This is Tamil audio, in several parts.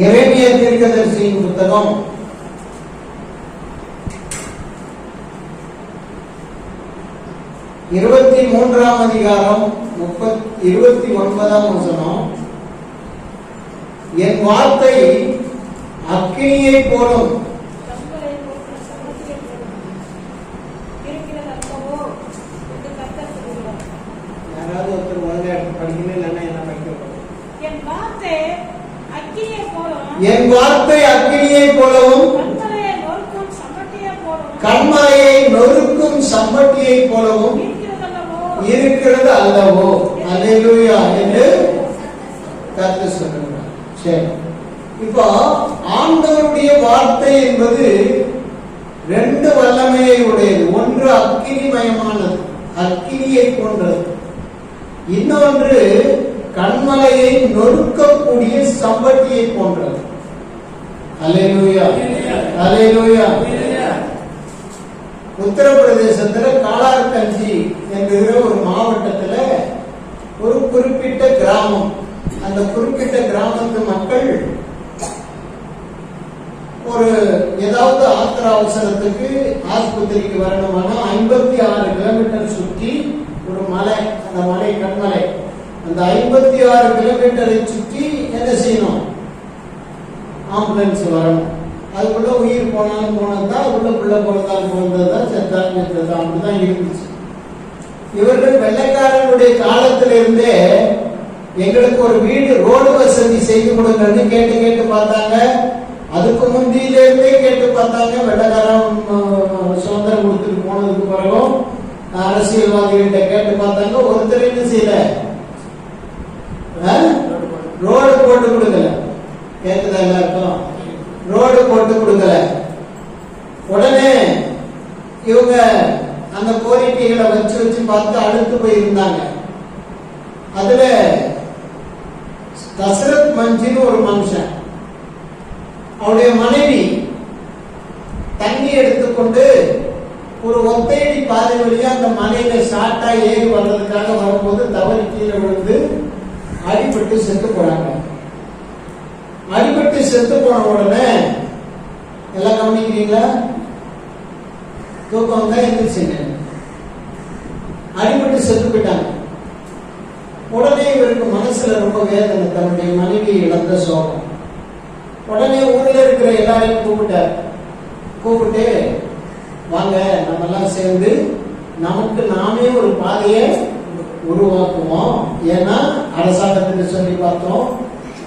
எரேமியா தீர்க்கதரிசியின் புத்தகம் 23ஆம் அதிகாரம் 29ஆம் வசனம். என் வார்த்தை அக்கினியை போலும். யாராவது ஒருத்தர் ஒழுங்கா படிக்கணும், இல்லைன்னா என்ன படிக்க? என் வார்த்தை அக்கினியை போலவும் கண்மலையை நொறுக்கும் சம்பட்டியை போலவும் இருக்கிறது அல்லவோ. அல்லேலூயா என்று கர்த்தர் சொல்றார். சரி, இப்போ ஆண்டவருடைய வார்த்தை என்பது ரெண்டு வல்லமையை உடையது. ஒன்று அக்கினிமயமானது, அக்கினியை போன்றது. இன்னொன்று கண்மலையை நொறுக்கக்கூடிய சம்பட்டியை போன்றது. அல்லேலூயா, அல்லேலூயா. உத்தரப்பிரதேசத்துல காலார்கஞ்சி என்கிற ஒரு மாவட்டத்துல ஒரு குறிப்பிட்ட கிராமம். அந்த குறிப்பிட்ட கிராமத்து மக்கள் ஒரு ஏதாவது ஆத்திர அவசரத்துக்கு ஆஸ்பத்திரிக்கு வரணும்னா 56 கிலோமீட்டர் சுற்றி ஒரு மலை, அந்த மலை கண்மலை, அந்த 56 கிலோமீட்டரை சுற்றி என்ன செய்யணும்? ஆம்புலன்ஸ் வரணும். அதுக்குள்ள உயிர் போனாலும் போனதுதான், உள்ள போனதால் போனதுதான், செத்தாலும் செத்ததான், அப்படிதான் இருந்துச்சு. இவர்கள் வெள்ளைக்காரனுடைய காலத்திலிருந்தே எங்களுக்கு ஒரு வீடு, ரோடு வசதி செய்து கொடுங்கன்னு கேட்டு பார்த்தாங்க. அதுக்கு முந்தியிலிருந்தே கேட்டு பார்த்தாங்க. வெள்ளைக்காரன் சுதந்திரம் கொடுத்துட்டு போனதுக்கு பிறகும் அரசியல்வாதிகிட்ட கேட்டு பார்த்தாங்க. ஒருத்தர் என்ன செய்யல, ரோடு போட்டு கொடுக்கல. கேட்குதா எல்லாருக்கும்? ரோடு போட்டு கொடுக்கல. உடனே இவங்க அந்த கோரிக்கைகளை வச்சு பார்த்து அடுத்து போயிருந்தாங்க. அதுல தசரத் மஞ்சின்னு ஒரு மனுஷன், அவருடைய மனைவி தண்ணி எடுத்துக்கொண்டு ஒரு ஒத்தையடி பாதை வழியா அந்த மலையில ஷார்ட்டா ஏறி வர்றதுக்காக வரும்போது தவறி கீழே விழுந்து அடிபட்டு செத்து போறாங்க. அடிபட்டு செத்து போன உடனே எல்லாம் கவனிக்கிறீங்களா? தூக்கம் தான் எந்திரிச்சுங்க. அடிபட்டு செத்து போயிட்டாங்க. உடனே இவருக்கு மனசுல ரொம்ப வேதனை, தன்னுடைய மனைவி இழந்த சோகம். உடனே ஊர்ல இருக்கிற எல்லாரையும் கூப்பிட்டு வாங்க, நம்ம எல்லாம் சேர்ந்து நமக்கு நாமே ஒரு பாதையை உருவாக்குவோம். ஏன்னா அரசாங்கத்திட்ட சொல்லி பார்த்தோம்,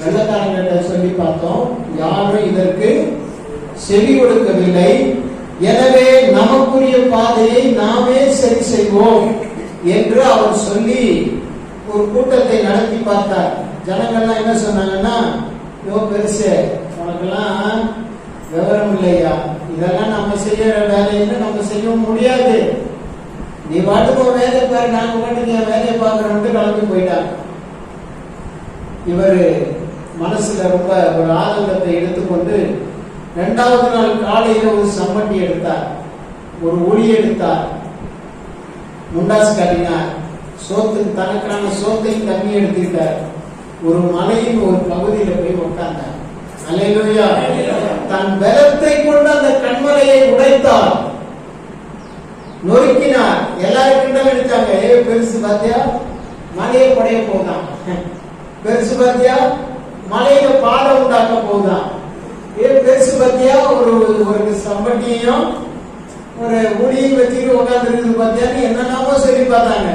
வெள்ளக்காரங்கிட்ட சொல்லி பார்த்தோம், யாரும் இதற்கு செவி கொடுக்கவில்லை. எனவே நமக்குரிய பாதையை நாமே சரி செய்வோம் என்று அவர் சொல்லி ஒரு கூட்டத்தை நடத்தி பார்த்தார். ஜனங்கள்லாம் என்ன சொன்னாங்கன்னா, யோ பெருசு, உனக்கெல்லாம் விவரம் இல்லையா, இதெல்லாம் நம்ம செய்யற வேலைன்னு நம்ம செய்ய முடியாது, நீ பாட்டுக்கு வேலையை பாரு, நாங்க பாட்டுக்கு என் வேலையை பார்க்கறோம்னு கிளம்பி போயிட்டாங்க. இவர் மனசுல ரொம்ப ஒரு ஆதங்கத்தை எடுத்துக்கொண்டு 2வது நாள் காலையில ஒரு சம்பட்டி எடுத்தார், ஒரு ஒளி எடுத்தார், முண்டாசு காட்டினார், சோத்துக்கு தனக்கான சோத்தையும் தண்ணி எடுத்துக்கிட்டார். ஒரு மலையின் ஒரு பகுதியில போய் உட்கார்ந்தார். அல்லேலூயா. தன் பலத்தை கொண்டு அந்த கண்மலையை உடைத்தார், நொறுக்கினார். எல்லாரும் கிண்டல் அடிச்சாங்க, ஏ பெருசு பாத்தியா, மலையை படைய போதான், பெருசு பாத்தியா, மலையில பாலம் உண்டாக்க போதான், ஏ பெருசு பாத்தியா, ஒரு சம்பட்டியையும் ஒரு ஊழியும் வச்சுட்டு உட்கார்ந்து இருக்குது பாத்தியான்னு என்னென்னமோ சொல்லி பார்த்தாங்க.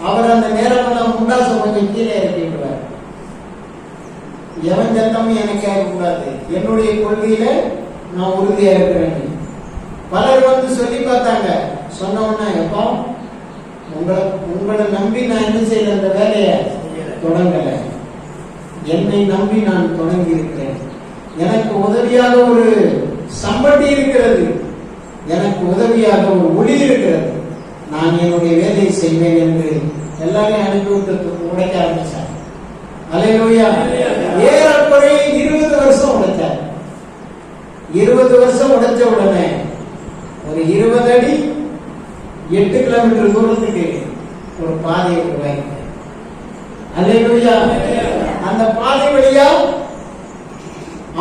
அவர் அந்த நேரம் முண்டாசம் கொஞ்சம் கீழே இறக்கிடுவார். எவன் சத்தமும் எனக்கு கேட்கக்கூடாது, என்னுடைய கொள்கையில நான் உறுதியா இருக்கிறேன். பலர் வந்து சொல்லி பார்த்தாங்க. சொன்னோன்னா, எப்போ உங்களை நம்பி நான் என்ன செய்யல, அந்த வேலையை தொடங்கல, என்னை நம்பி நான் தொடங்கி இருக்கிறேன். எனக்கு உதவியாக ஒரு சம்பட்டி இருக்கிறது, எனக்கு உதவியாக ஒரு ஒளி இருக்கிறது, நான் என்னுடைய வேலையை செய்வேன் என்று எல்லாரையும் அனுப்பிவிட்டு உடைக்க ஆரம்பிச்சார். அல்லேலூயா. ஏறக்குறைய 20 வருஷம் உடைச்சார். 20 வருஷம் உடைச்ச உடனே ஒரு 20 அடி 8 கிலோமீட்டர் தூரத்துக்கு ஒரு பாதையை உருவாக்கினார். அல்லேலூயா. அந்த பாதை வழியா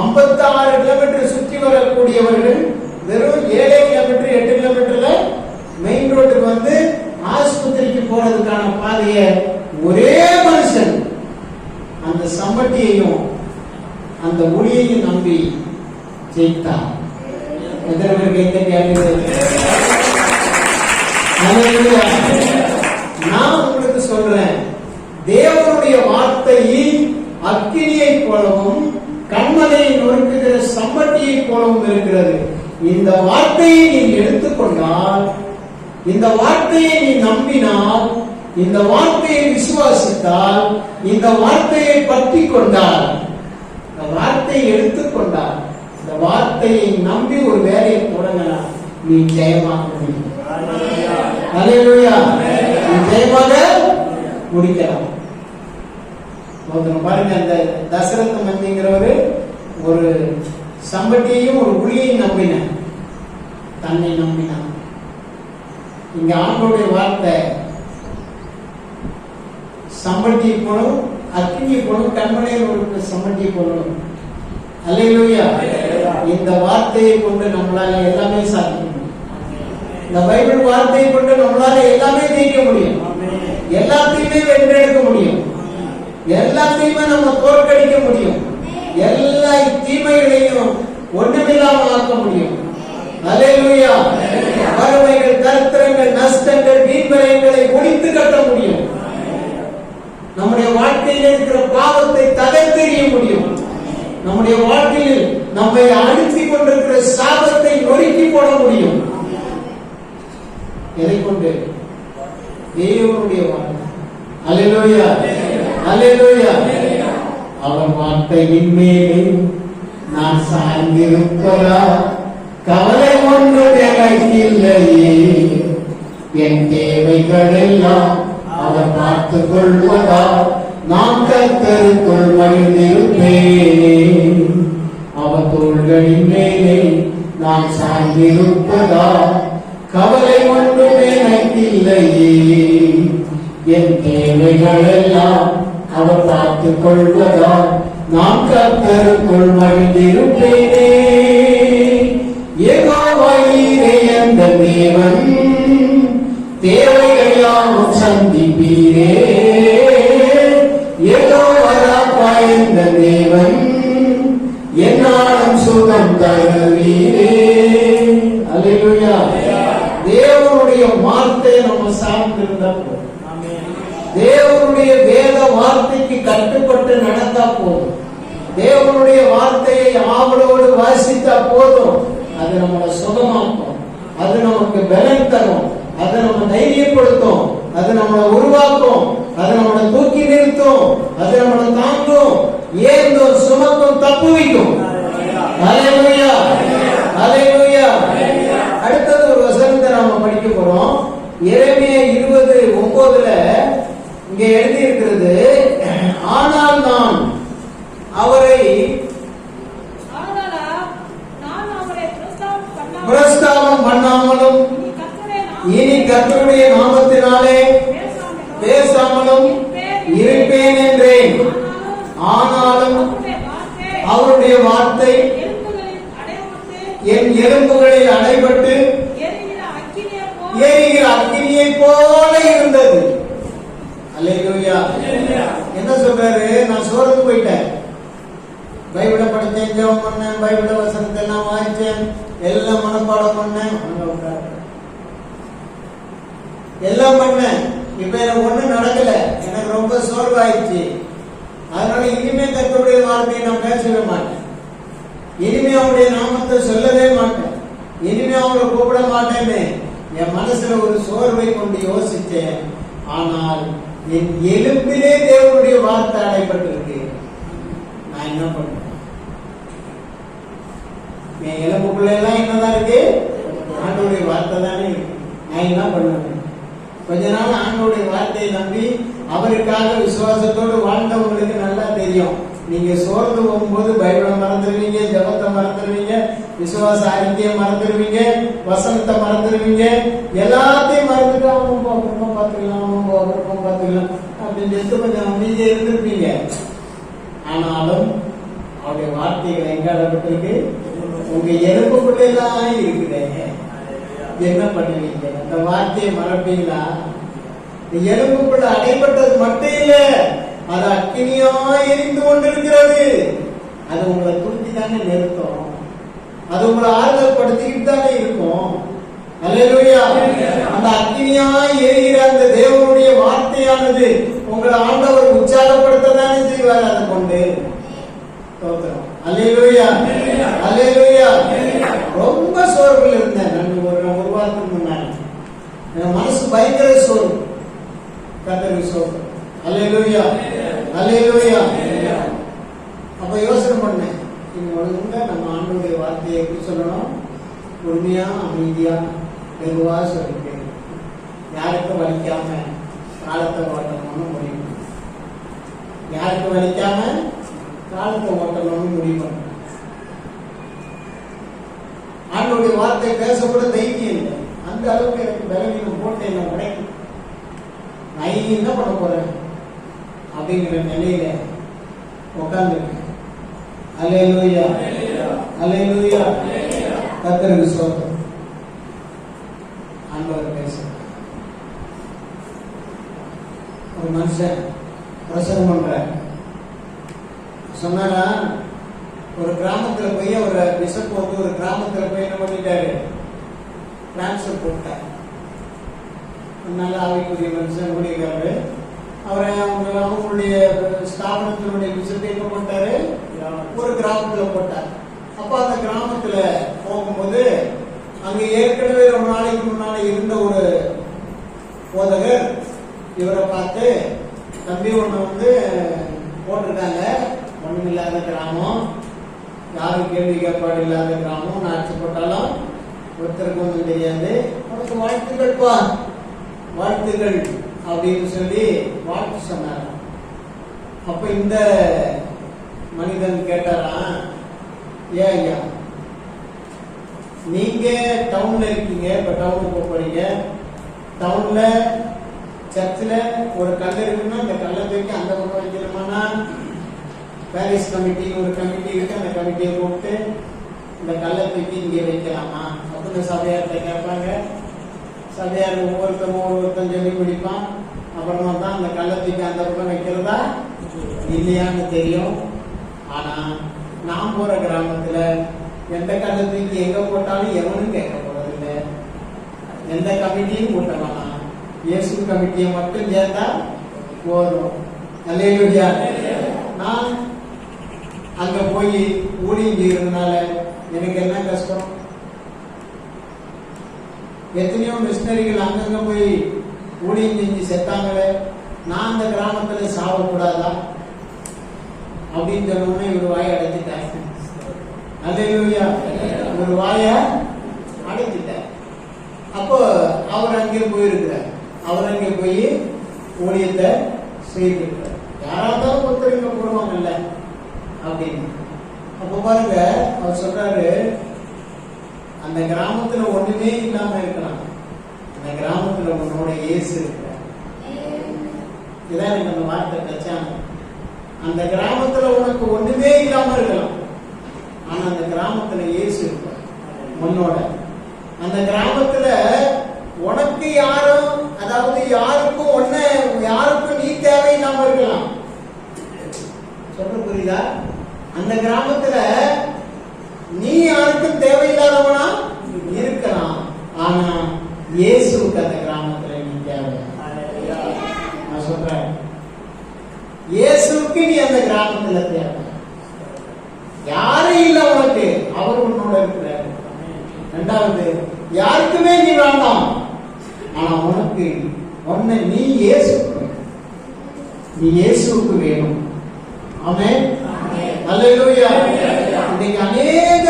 56 கிலோமீட்டர் சுற்றி வரக்கூடியவர்கள் வெறும் 7 கிலோமீட்டர் 8 கிலோமீட்டர்ல மெயின் ரோட்டுக்கு வந்து ஆஸ்பத்திரிக்கு போறதுக்கான பாதைய ஒரே மனுஷன் அந்த சம்பட்டியையும் அந்த ஒளியையும் நம்பி ஜெயித்தான். நான் உங்களுக்கு சொல்றேன், தேவனுடைய வார்த்தை அக்கினியை போலவும் கண்மலையை நொறுக்குகிற சம்பட்டியை போலவும் இருக்கிறது. இந்த வார்த்தையை நீ எடுத்துக்கொண்டால், இந்த வார்த்தையை நீ நம்பினால், இந்த வார்த்தையை விசுவாசித்தால், இந்த வார்த்தையை பற்றி கொண்டால், இந்த வார்த்தையை எடுத்துக்கொண்டால், இந்த வார்த்தையை நம்பி ஒரு வேலையை தொடங்கலாம், நீ ஜெயமாக முடியும். அல்லேலூயா, நீ ஜெயமாக முடிக்கலாம். பாருங்க, அந்த தசரத மந்திங்கிறவரு ஒரு சம்பட்டியையும் ஒரு புலியையும் நம்பினான், தன்னை நம்பினான். இங்க ஆண்டோடைய வார்த்தை சம்பட்டியை போலும் அக்கினியை போலும் கண்மலையில் ஒரு சம்பட்டியை போலும். அல்லேலூயா, இந்த வார்த்தையை கொண்டு நம்மளால எல்லாமே சாதிக்க முடியும். இந்த பைபிள் வார்த்தையை கொண்டு நம்மளால எல்லாமே ஜெயிக்க முடியும், எல்லாத்தையுமே வென்றெடுக்க முடியும், எல்லாத்தையுமே நம்ம தோற்கடிக்க முடியும், எல்லா தீமைகளையும் ஒன்றுமில்லாமல் ஆக்க முடியும். அல்லேலூயா, வறுமைகள், தரித்திரங்கள், நஷ்டங்கள், வீண்விரயங்களை ஒழித்து கட்ட முடியும். நம்முடைய வாழ்க்கையில் இருக்கிற பாவத்தை தகர்த்தெறிய முடியும். நம்முடைய வாழ்க்கையில் நம்மை அழுத்திக் கொண்டிருக்கிற சாபத்தை நொறுக்கி போட முடியும். எதை கொண்டு? தேவனுடைய வார்த்தை. அல்லேலூயா, அல்லேலூயா. அவர் வார்த்தையின் மேலே நான் சார்ந்திருப்பதா கவலை ஒன்று எனக்கு இல்லையே, என் தேவைகள் எல்லாம் அவர் பார்த்துக் கொள்வதா நான் கர்த்தருக்குள் மகிழ்ந்திருப்பேன். அவர் தோள்களின் மேலே நான் சார்ந்திருப்பதா கவலை ஒன்றும் எனக்கு இல்லையே, என் தேவைகள் எல்லாம் அவர் பார்த்துக் கொள்வதா நான் கர்த்தருக்குள் மகிழ்ந்திருப்பேனே. யெகோவா ஈரே என்ற தேவன் தேவைகள் யாவும் சந்திப்பீரே. யெகோவா ராப்பா என்ற தேவன் என்னாலும் சுகம் தருவீரே. அல்லேலூயா. தேவனுடைய வார்த்தையை நம்ம சார்ந்திருந்தா போதும், தேவனுடைய வேத வார்த்தைக்கு கட்டுப்பட்டு நடந்தா போதும், தேவனுடைய வார்த்தையை ஆவலோடு வாசித்தா போதும். அது நம்மளை சுகமாக்கும், அது நமக்கு பலன் தரும், அது நம்ம தைரியப்படுத்தும், அது நம்மளை உருவாக்கும், அது நம்மளை தூக்கி நிறுத்தும், அது நம்மளை தாங்கும், ஏந்தும், சுமக்கும், தப்புவிக்கும். அல்லேலூயா, அல்லேலூயா. அடுத்தது ஒரு வசனத்தை நாம படிக்க போறோம். எரேமியா 20:9 இங்க எழுதி இருக்கிறது, ஆனால் நான் அவரை பிரஸ்தாபம் பண்ணாமலும் இனி கர்த்தருடைய நாமத்தினாலே பேசாமலும் இருப்பேன் என்றேன். ஆனாலும் அவருடைய வார்த்தை என் எலும்புகளில் அடைபட்டு எரிகிற அக்கினியை போல இருந்தது. அல்லேலூயா. என்ன சொல்றாரு? நான் சோர்ந்து போயிட்டேன், பைபிளை படித்தேன், ஜெபம் பண்ணேன், பைபிள வசனத்தை எல்லாம் வாசிச்சேன், எல்லாம் மனப்பாடம் பண்ணேன், எல்லாம் பண்ணேன். இப்ப எனக்கு ஒண்ணு நடக்கல, எனக்கு ரொம்ப சோர்வாயிடுச்சு. அதனால இனிமே கர்த்தருடைய வார்த்தையை நான் பேசவே மாட்டேன், இனிமே அவருடைய நாமத்தை சொல்லவே மாட்டேன், இனிமே அவரை கூப்பிட மாட்டேன்னு என் மனசுல ஒரு சோர்வை கொண்டு யோசிச்சேன். ஆனால் என் எலும்பிலே தேவனுடைய வார்த்தை அடைபட்டிருக்கு. நான் என்ன பண்ணேன்? என் எலும்புக்குள்ள எல்லாம் என்னதான் இருக்கு? ஆண்டவருடைய வார்த்தை தானே இருக்கு. நான் என்ன பண்ணுவேன்? கொஞ்ச நாள் ஆண்டவருடைய வார்த்தையை நம்பி அவருக்காக விசுவாசத்தோடு வாழ்ந்தவங்களுக்கு நல்லா தெரியும். நீங்க சோர்ந்து போகும்போது பைபிளை மறந்துடுவீங்க, ஜபத்தை மறந்துடுவீங்க, விசுவாச அறிக்கையை மறந்துடுவீங்க, வசனத்தை மறந்துடுவீங்க, எல்லாத்தையும் மறந்துட்டு அவங்க அப்புறமா பார்த்துக்கலாம், அவங்க அப்புறமா பார்த்துக்கலாம் அப்படின்னு கொஞ்சம் அமைதியா இருந்திருப்பீங்க. ஆனாலும் அவருடைய வார்த்தைகள் எங்க அடப்பட்டிருக்கு? உங்க எலும்புக்குள்ள எல்லாம் இருக்குதே. என்ன பண்ணுவீங்க? அந்த வார்த்தையை மறப்பீங்களா? எலும்புக்குள்ள அடைப்பட்டது மட்டும் இல்ல, அது அக்கினியா எரிந்து கொண்டிருக்கிறது. அது உங்களை துருத்தி தானே நிறுத்தும். அது உங்களை ஆறுதல் படுத்திக்கிட்டு தானே இருக்கும். அல்லேலூயா. அந்த அக்கினியா எரிகிற அந்த தேவனுடைய வார்த்தையானது உங்களை ஆண்டவர் உற்சாகப்படுத்த தானே செய்வார். அதை கொண்டு தோத்திரம். அல்லேலூயா, அல்லேலூயா. ரொம்ப சோர்வில் இருந்தேன் நான் ஒரு வாரத்துக்கு முன்னாடி. என் மனசு பயங்கர சோர்வு. கர்த்தருக்கு சோர்வு. அல்லேலூயா, அல்லேலூயா. அப்ப யோசனை பண்ணேன், ஒழுங்கா நம்ம ஆண்டவருடைய வார்த்தையை எப்படி சொல்லணும்? உண்மையா, அமைதியா, வெகுவா சொல்லிட்டு யாருக்கும் வலிக்காம காலத்தை ஓட்டணும்னு முடிவு. யாருக்கும் வலிக்காம காலத்தை ஓட்டணும்னு முடிவு பண்ண. ஆண்டவருடைய வார்த்தை பேசக்கூட தைரியம் இல்லை. அந்த அளவுக்கு எனக்கு பலவீனம் போட்டு என்ன கிடைக்கும். நான் என்ன பண்ண போறேன் அப்படிங்கிற நிலையில உட்கார்ந்துருக்கேன். அல்லேலூயா, அல்லேலூயா. கர்த்தருக்கு ஸ்தோத்திரம். ஆண்டவர் பேசுறார். ஒரு மனுஷன் பிரசங்கம் பண்ற சொன்னாரா, ஒரு கிராமத்துல போய் ஒரு பிஷப் வந்து ஒரு கிராமத்துல போய் என்ன பண்ணிட்டாரு? டிரான்ஸ்பர் போட்டார். நல்ல ஆவிக்குரிய மனுஷன் ஊழியக்காரரு. அவரை அவங்களுடைய ஸ்தாபனத்தினுடைய பிஷப் என்ன பண்ணிட்டாரு? ஒரு கிராமத்துல போட்டார். அப்ப அந்த கிராமத்துல போகும்போது அங்க ஏற்கனவே ரொம்ப நாளைக்கு முன்னால இருந்த ஒரு போதகர் இவரை பார்த்து, தம்பி ஒண்ணு வந்து போட்டிருக்காங்க, ஒண்ணும் இல்லாத கிராமம், யாரும் கேள்வி கேட்பாடு இல்லாத கிராமம், நாச்சு போட்டாலும் ஒருத்தருக்கு ஒன்றும் தெரியாது, உனக்கு வாழ்த்துக்கள்ப்பா, வாழ்த்துக்கள் அப்படின்னு சொல்லி வாழ்த்து சொன்னார். அப்ப இந்த மனிதன் கேட்டாராம், ஏன் ஐயா நீங்க டவுன்ல இருக்கீங்க, இப்ப டவுனுக்கு போறீங்க, டவுன்ல சர்ச்சில் ஒரு கல் இருக்குன்னா அந்த கல்லை தூக்கி அந்த பக்கம் வைக்கணுமானா பாரிஸ் கமிட்டின்னு ஒரு கமிட்டி இருக்கு, அந்த கமிட்டியை கூப்பிட்டு இந்த கல்லை தூக்கி இங்கே வைக்கலாமா அப்படின்னு சபையார்கிட்ட கேட்பாங்க. சபையார் ஒவ்வொருத்தன் சொல்லி பிடிப்பான். அப்புறமா தான் அந்த கல்லை தூக்கி அந்த பக்கம் வைக்கிறதா இல்லையான்னு தெரியும். ஆனா நான் போற கிராமத்துல எந்த கல்லை தூக்கி எங்க போட்டாலும் எவனும் கேட்க போறதில்லை. எந்த கமிட்டியும் கூட்ட வேணாம், இயேசு கமிட்டியை மட்டும் சேர்ந்தா போதும். அல்லேலூயா. நான் அங்க போய் ஊழியம் செய்யறதுனால எனக்கு என்ன கஷ்டம்? எத்தனையோ மிஷினரிகள் அங்கங்க போய் ஊழியம் செஞ்சு செத்தாங்களே, நான் அந்த கிராமத்துல சாவக்கூடாதா அப்படின்னு சொன்னோம்னா இவர் வாயை அடைச்சிட்டார். அல்லேலூயா. ஒரு வாயை அடைச்சிட்டார். அப்போ அவர் அங்கே போயிருக்கிறார். அவர் அங்கே போய் ஊழியத்தை செய்திருக்கிறார். யாராவது ஒருத்தருங்க போடுவாங்கல்ல அப்படின்னு. அப்ப பாருங்க, அவர் சொல்றாரு, அந்த கிராமத்துல ஒண்ணுமே இல்லாம இருக்கலாம், அந்த கிராமத்துல உன்னோட இயேசு இருக்கிறார். இதான் எனக்கு அந்த வார்த்தை தச்சாங்க. அந்த கிராமத்துல உனக்கு ஒண்ணுமே இல்லாம இருக்கலாம், ஆனா அந்த கிராமத்துல இயேசு இருப்பார் உன்னோட. அந்த கிராமத்துல உனக்கு யாரும், அதாவது யாருக்கும் யாருக்கும் நீ தேவையில்லாம இருக்கலாம். சொல்ற புரியுதா? அந்த கிராமத்துல நீ யாருக்கும் தேவையில்லாதவனா இருக்கலாம், ஆனா இயேசுக்கு அந்த கிராமத்துல நீ தேவை. நான் சொல்றேன், இயேசுக்கு நீ அந்த கிராமத்துல தேவை. யாரும் இல்ல உனக்கு, அவர் உன்னோட இருக்கிறார். இரண்டாவது, யாருக்குமே நீ வேண்டாம், ஆனா உனக்கு ஒன்ன நீ இயேசுக்கு வேணும். ஆமென். அல்லேலூயா. இன்னைக்கு அநேக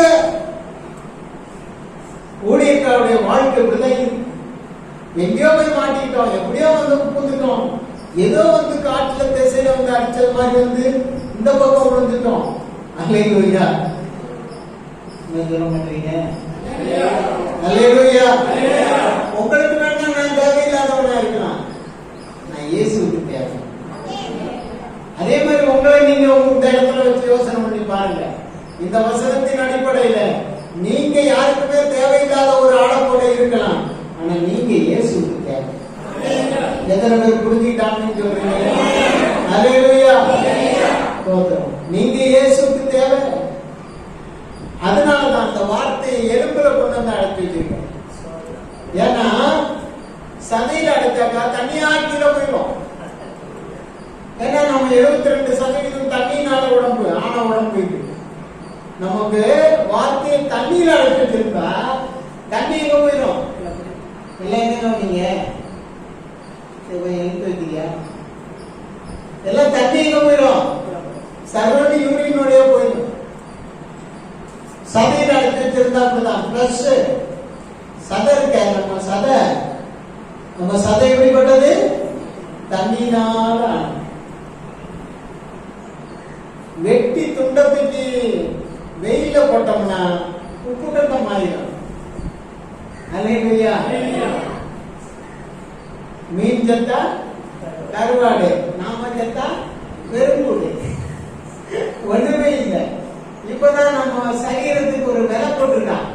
ஊழியக்காரருடைய வாழ்க்கை இப்படிதான். எங்கேயோ போய் மாட்டிக்கிட்டோம், எப்படியோ வந்து புகுந்துட்டோம், ஏதோ வந்து காட்டுல திசையில வந்து அடிச்சது மாதிரி வந்து இந்த பக்கம் விழுந்துட்டோம். அல்லேலூயா. சொல்ல மாட்டீங்க? அல்லேலூயா. உங்களுக்கு வேணா நான் தேவையில்லாதவனா இருக்கலாம், நான் இயேசுக்கு தேவை. அதே மாதிரி உங்களை நீங்க கொஞ்சம் இந்த இடத்துல வச்சு யோசனை பண்ணி பாருங்க. இந்த வசனத்தின் அடிப்படையில நீங்க யாருக்குமே தேவையில்லாத ஒரு ஆளை போல இருக்கலாம், ஆனா நீங்க இயேசுவுக்கு தேவை. எத்தனை பேர் புரிஞ்சுக்கிட்டாங்கன்னு சொல்றீங்க? அல்லேலூயா. நீங்க இயேசுவுக்கு தேவை. அதனாலதான் அந்த வார்த்தையை எலும்புல கொண்டு வந்து அடைச்சு வச்சிருக்கோம். ஏன்னா சதையில அடைச்சாக்கா தண்ணியா கீழே போயிடும். ஏன்னா நம்ம 72% தண்ணியினால உடம்பு, ஆனா உடம்பு இருக்கு. நமக்கு வார்த்தையை தண்ணியில அடைச்சு வச்சிருந்தா தண்ணி எங்க போயிடும்? இல்லை என்ன நீங்க எழுத்து வைக்கிறியா? எல்லாம் தண்ணி எங்க போயிடும்? சர்வடி யூரினுடைய போயிடும். சதையில அடைச்சு வச்சிருந்தா அப்படிதான். பிளஸ் சதை இருக்க, நம்ம சதை எப்படிப்பட்டது? தண்ணினால வெட்டி துண்டத்துக்கு வெயில போட்டோம்னா உப்பு கட்டம் ஆயிடும். அல்லேலூயா. மீன் செத்தா கருவாடு, நாம செத்தா பெரும்பூடு, ஒண்ணுமே இல்லை. இப்பதான் நம்ம சரீரத்துக்கு ஒரு விலை போட்டுருக்கான்.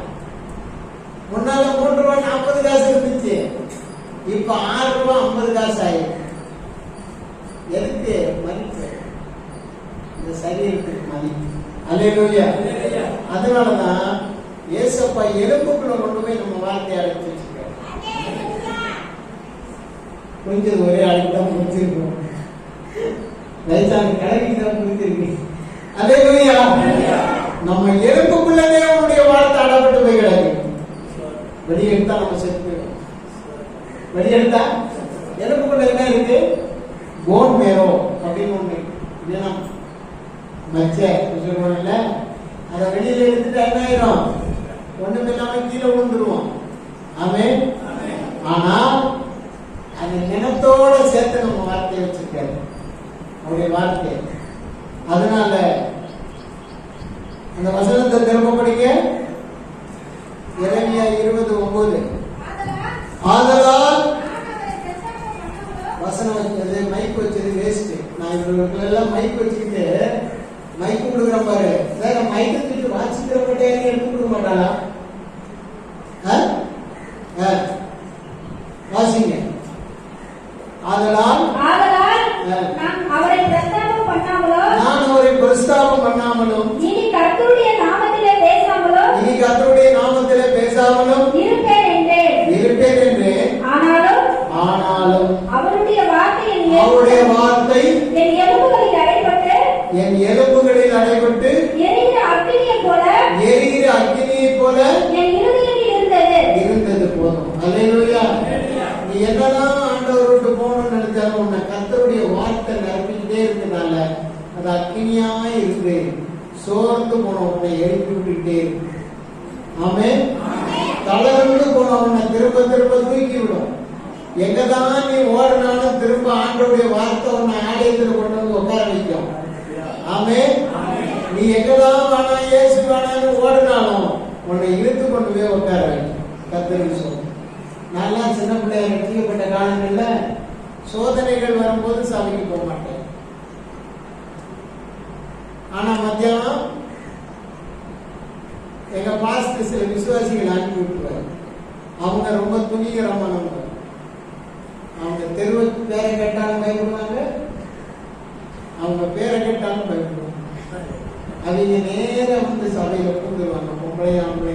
முன்னால 3 ரூபா 40 காசு இருந்துச்சு, இப்ப 6 ரூபா 50 காசு ஆயிடும். எதுக்கு மதிப்பு? இந்த சரீரத்துக்கு மதிப்பு. அல்லேலூயா. அதனாலதான் ஏசப்பா எலும்புக்குள்ள கொண்டு போய் நம்ம வார்த்தையை அழைச்சு வச்சிருக்கோம். புரிஞ்சது ஒரே அழைத்தான் புரிஞ்சிருக்கோம். வயசான கடைக்கு தான் புரிஞ்சிருக்கு. அல்லேலூயா. நம்ம எலும்புக்குள்ளதே அவனுடைய வார்த்தை அடப்பட்டு போய் கிடக்கு. வெளியெடுத்தா நம்ம செத்து போயிடும். வெளியெடுத்தா எலும்புக்குள்ள என்ன இருக்கு? போன் மேரோ அப்படின்னு ஒண்ணு, இதெல்லாம் மச்சை சொல்லுவாங்கல்ல, அதை வெளியில எடுத்துட்டு என்ன ஆயிரும்? ஒண்ணுமே இல்லாம கீழே விழுந்துருவோம். ஆமென். ஆனா அது நிலத்தோட சேர்த்து நம்ம வார்த்தையை வச்சிருக்காரு, அவருடைய வார்த்தை. அதனால அந்த வசனத்தை திரும்ப படிக்க. எரேமியா 20:9. ஆதலால் வசனம் வச்சது, மைக் வச்சது வேஸ்ட். நான் இவர்களுக்கு எல்லாம் மைக் வச்சுக்கிட்டு மைக் கொடுக்குறேன் பாரு. வேற மைக் வச்சுட்டு வாசிக்கிறப்பட்டே எடுத்து கொடுக்க மாட்டாளா? வாசிங்க. ஆதலால் நான் அவரை பிரஸ்தாபம் பண்ணாமலும் இனி கர்த்தருடைய நாமத்திலே பேசாமலும் இருப்பேன் என்றேன். ஆனாலும் அவருடைய வார்த்தை என் எலும்புகளில் அடைபட்டு எரிகிற அக்கினியைப் போல என் இருதயத்தில் இருந்தது. போதும். அல்லேலூயா. நீ என்னதான் ஆண்டவர் விட்டு போகணும்னு நினைச்சாலும் உன்னை கர்த்தருடைய வார்த்தை நிரப்பிக்கிட்டே இருக்கிறதுனால அது அக்கினியா இருக்கு. சோர்ந்து போன உன்னை எழுப்பி விட்டுட்டே இருக்கு. ஆமென். தளர்ந்து போன உன்னை திரும்ப திரும்ப தூக்கி விடும். எங்கதான் நீ ஓடினாலும் திரும்ப ஆண்டவருடைய வார்த்தை உன்னை ஆலயத்தில் கொண்டு வந்து உட்கார வைக்கும். ஆமென். நீ எங்கதான் வேணா இயேசு வேணான்னு ஓடினாலும் உன்னை இழுத்து கொண்டு போய் உட்கார வைக்கும். கர்த்தருக்கு சொல்லும். நல்லா சின்ன பிள்ளைய ரட்சிக்கப்பட்ட காலங்கள்ல சோதனைகள் வரும்போது சபைக்கு போக மாட்டேன். ஆனா மத்தியானம் எங்க பாஸ்டர் சில விசுவாசிகள் அனுப்பி விட்டுருவாரு. அவங்க ரொம்ப துணிகரமானவங்க. அவங்க தெருவுக்கு பேரை கேட்டாலும் பயப்படுவாங்க, அவங்க பேரை கேட்டாலும் பயப்படுவாங்க. அவங்க நேரம் வந்து சபையில கூந்துருவாங்க. பொம்பளை ஆம்பளை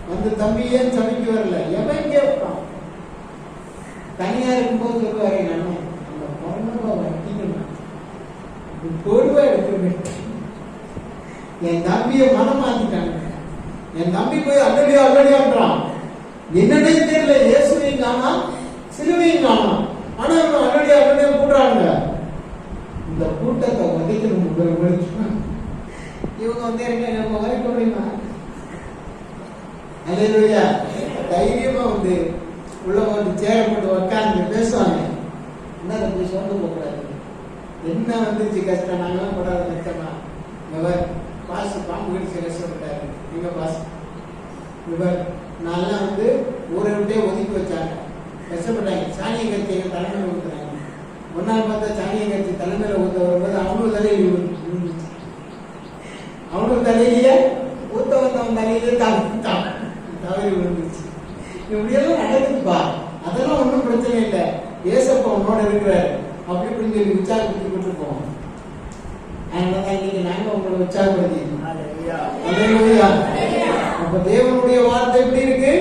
வந்து தம்பி ஏன் சபைக்கு வரல? எவன் கேட்பான்? தனியா இருக்கும்போது சொல்லுவாரு, நம்ம அந்த பொண்ணை வட்டிக்கணும் பொருவா எடுத்துருவேன். என் தம்பியை மனம் மாத்திட்டாங்க. என் தம்பி போய் அல்லடியான்றான். என்னன்னே தெரியல. இயேசுவையும் காணா, சிலுவையும் காணா. ஆனா இவங்க அல்லடியா கூடுறாங்க. இந்த கூட்டத்தை உதைக்கணும். இவங்க வந்து நம்ம வரைக்க முடியுமா? அல்லேலூயா. தைரியமா வந்து உள்ள வந்து சேர போட்டு உட்கார்ந்து பேசுவாங்க. என்ன தம்பி சோர்ந்து போகக்கூடாது, என்ன வந்துச்சு கஷ்டம், நாங்களாம் போடாத நிச்சயமா. இவர் பாசு பாம்பு கடிச்சு கஷ்டப்பட்டாரு. எங்க பாசு இவர் நான்லாம் வந்து ஊரை விட்டே ஒதுக்கி வச்சாங்க, கஷ்டப்பட்டாங்க. சாணியை கட்சி எங்க தலைமை கொடுக்குறாங்க. ஒன்னாள் பார்த்தா சாணியை கட்சி தலைமையில ஊத்த வரும்போது அவனுக்கு தலையில அவனுக்கு தலையிலேயே ஊத்த வந்தவன் தலையிலே தவறி விழுந்துச்சு. இப்படியெல்லாம் நடக்குதுப்பா. அதெல்லாம் ஒன்றும் பிரச்சனை இல்லை. ஏசப்பா உன்னோட இருக்கிறாரு. அப்படி இப்படின்னு சொல்லி உற்சாகப்படுத்தி கொடுத்துருப்போம். அதனாலதான் இன்னைக்கு நாங்க உங்களை உற்சாகப்படுத்தி. அப்ப தேவனுடைய வார்த்தை எப்படி இருக்கு?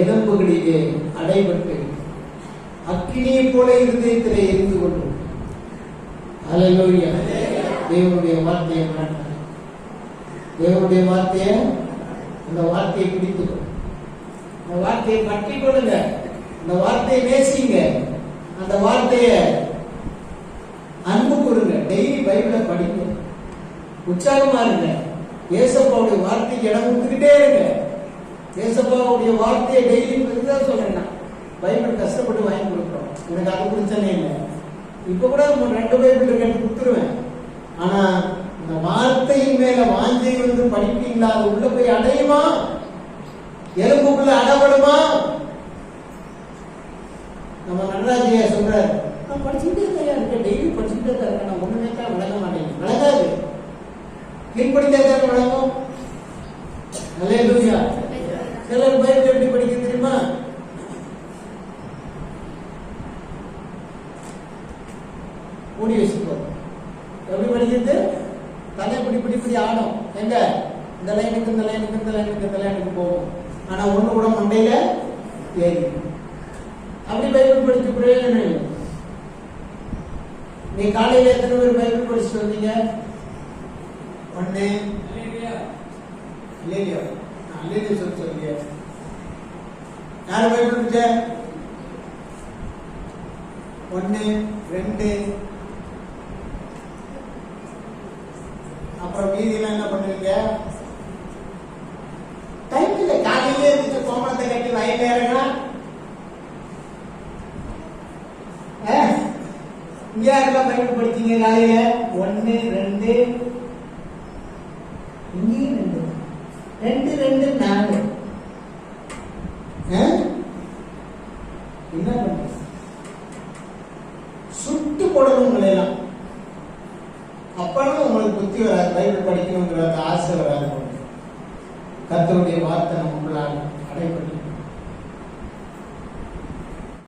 எலும்புகளிலே அடைபட்டு அக்கினியை போல இருதயத்திலே எரிந்து கொண்டு. அல்லேலூயா. தேவனுடைய வார்த்தையை தேவனுடைய வார்த்தையை அந்த வார்த்தையை பிடித்துக்கொள்ளும். அந்த வார்த்தையை பற்றி கொள்ளுங்க. அந்த வார்த்தையை நேசிங்க. அந்த வார்த்தையை அன்பு கூறுங்க. டெய்லி பைபிளை படிங்க. உற்சாகமா இருங்க. ஏசப்பாவுடைய வார்த்தைக்கு இடம் கொடுத்துக்கிட்டே இருங்க. ஏசப்பாவுடைய வார்த்தையை டெய்லி பெருதான் சொல்றேன். பைபிள் கஷ்டப்பட்டு வாங்கி கொடுக்குறோம். எனக்கு அது பிரச்சனை இல்லை. இப்ப கூட 2 பைபிள் கேட்டு கொடுத்துருவேன். ஆனா இந்த வார்த்தையின் மேல வாஞ்சை வந்து படிப்பீங்களா? அது உள்ள போய் அடையுமா? எலும்புக்குள்ள அடப்படுமா? நம்ம நடராஜையா சொல்றாரு, நான் படிச்சுட்டே இருக்கேன், டெய்லி படிச்சுட்டே இருக்கேன், நான் ஒண்ணுமே தான் விளங்க மாட்டேன். விளங்காது. கீழ்படித்தே தான் விளங்கும். அல்லேலூயா. சிலர் பைபிள் எப்படி படிக்க தெரியுமா? மூடி வச்சுக்கோ. எப்படி படிக்கிறது? தலை இப்படி ஆடும். எங்க இந்த லைனுக்கு இந்த லைனுக்கு இந்த லைனுக்கு இந்த லைனுக்கு போகும். ஆனா ஒண்ணு கூட மண்டையில ஏறி. அப்படி பைபிள் படிச்சு பிரயோஜனம் இல்லை. நீ காலையில எத்தனை பேர் பைபிள் படிச்சுட்டு வந்தீங்க? ஒண்ணு இல்லையா? அல்லேலூயா சொல்லுங்க. யாரு பைபிள் படிச்ச? 1 2. அப்புறம் மீதியெல்லாம் என்ன பண்ணுவீங்க? டைம் இல்லை. காலையிலே இருந்துச்சு கோமணத்தை கட்டி வயல்ல இறங்கலாம். இங்க யாரெல்லாம் பைபிள் படிச்சீங்க காலையில? 1 2 இங்கேயும் 2 2 4. என்ன பண்ண சுட்டு போடணும் உங்களை எல்லாம். அப்பதான் உங்களுக்கு புத்தி வராது. பைபிள் படிக்கணுங்கிற ஆசை வராது. கர்த்தருடைய வார்த்தை நமக்குள்ளால் அடைபட்டு